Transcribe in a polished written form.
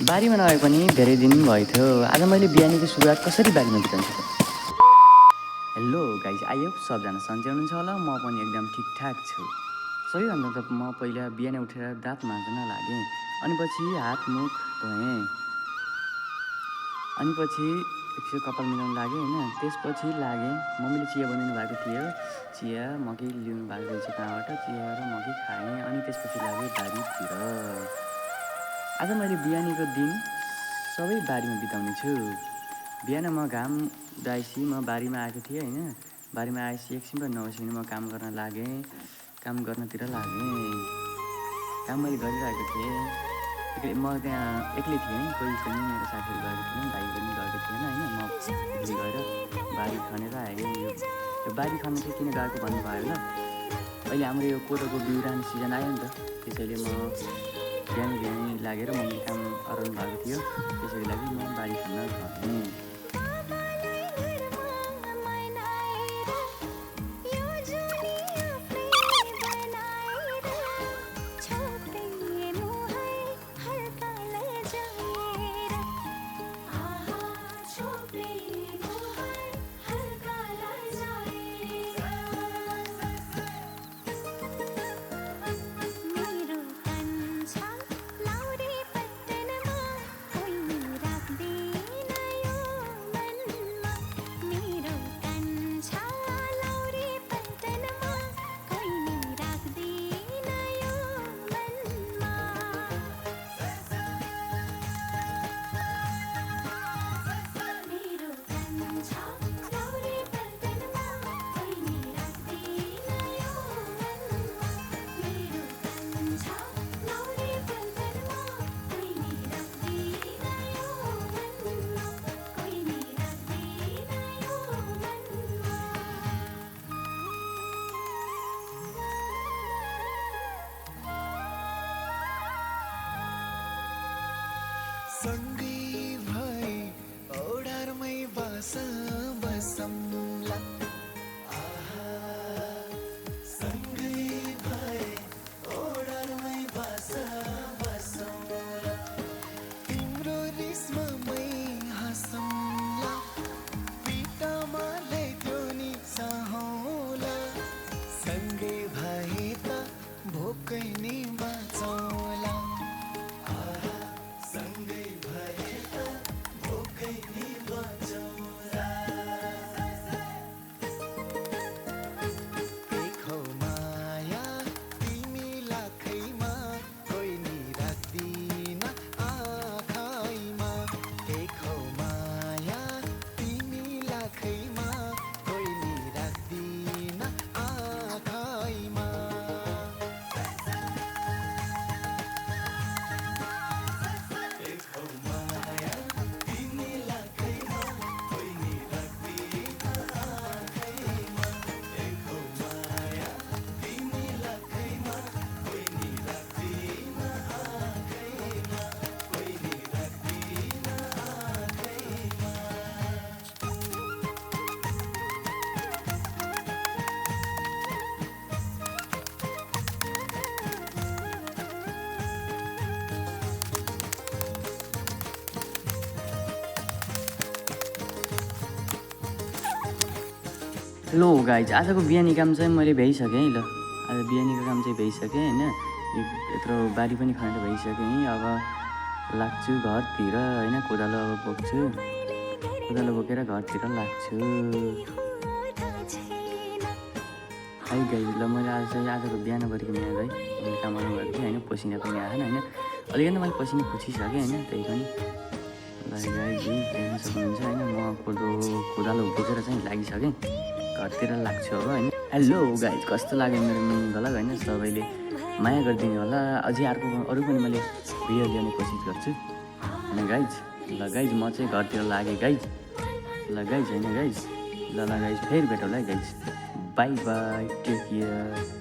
बारीमा नआए पनि धेरै दिन भएको थियो। आज मैले बिहानीको सुरुवात कसरी बारीमा बिताउँछु त? हेलो गाइज, आई होप सबजना सन्चै हुनुहुन्छ होला। म पनि एकदम ठिकठाक छु। सबैभन्दा त म पहिला बिहान उठेर दाँत माझ्न लागेँ, अनि पछि हात मुख धोएँ, अनि पछि एकछिन कपाल मिलाउन लागेँ होइन। त्यसपछि लागेँ, मम्मीले चिया बनाउनु भएको थियो, चिया मकै ल्याउनु भएको रहेछ कहाँबाट, चिया र मकै खाएँ। अनि त्यसपछि लागेँ बारीतिर। आज मैले बिहानीको दिन सबै बारीमा बिताउने छु। बिहान म घाम उदाएपछि म बारीमा आएको थिएँ होइन। बारीमा आएपछि एकछिन पनि नबसिकन म काम गर्नतिर लागेँ। काम मैले गरिरहेको थिएँ। म त्यहाँ एक्लै थिएँ, कोही पनि मेरो साथीहरू गएको थिएन, भाइ पनि गएको थिएन होइन। म एक्लै गएर बारी खनेर आएँ। यो बारी खन्न चाहिँ किन गएको भन्नुभयो होला। अहिले हाम्रो यो कोदोको बिउ राख्ने सिजन आयो नि त, त्यसैले म बिहानै लागेर मम्मीले काम गराउनु भएको थियो, त्यसैको लागि म बारी खन्न गएँ। सँगै भए ओडारमै बसौँला। सँगै भए ओडारमै बसौँला। तिम्रो रिसमा मै हाँसौँला। पिटामा ल्याइदियो नि सहौँला। सँगै भए त भोकै नि बाँचौँला। हेलो गाइज, आजको बिहानी काम चाहिँ मैले भ्याइसकेँ है। ल, आज बिहानीको काम चाहिँ भ्याइसकेँ होइन। यत्रो बारी पनि खनेर भइसकेँ। अब लाग्छु घरतिर होइन। कोदालो अब बोक्छु, कोदालो बोकेर घरतिर लाग्छु। है गाइज, ल मैले आज चाहिँ आजको बिहान गरेको मिहिनेत है। मैले काम गर्नु भएको थिएँ होइन। पसिना पनि आएन होइन। अलिकति मैले पसिना पुछिसकेँ होइन। त्यही पनि ल गाइज देख्न सक्नुहुन्छ होइन। म कोदालो बोकेर चाहिँ लागिसकेँ, घरतिर लाग्छु अब होइन। हेलो गाइज, कस्तो लाग्यो मेरो मिहिनेत भ्लग होइन। सबैले माया गरिदिनु होला। अझै अरू पनि मैले भिडियो ल्याउने कोसिस गर्छु होइन गाइज। ल गाइज, म चाहिँ घरतिर लागेँ गाइज। ल गाइज होइन गाइज। ल गाइज, फेरि भेटौँला है guys. Bye bye, take care.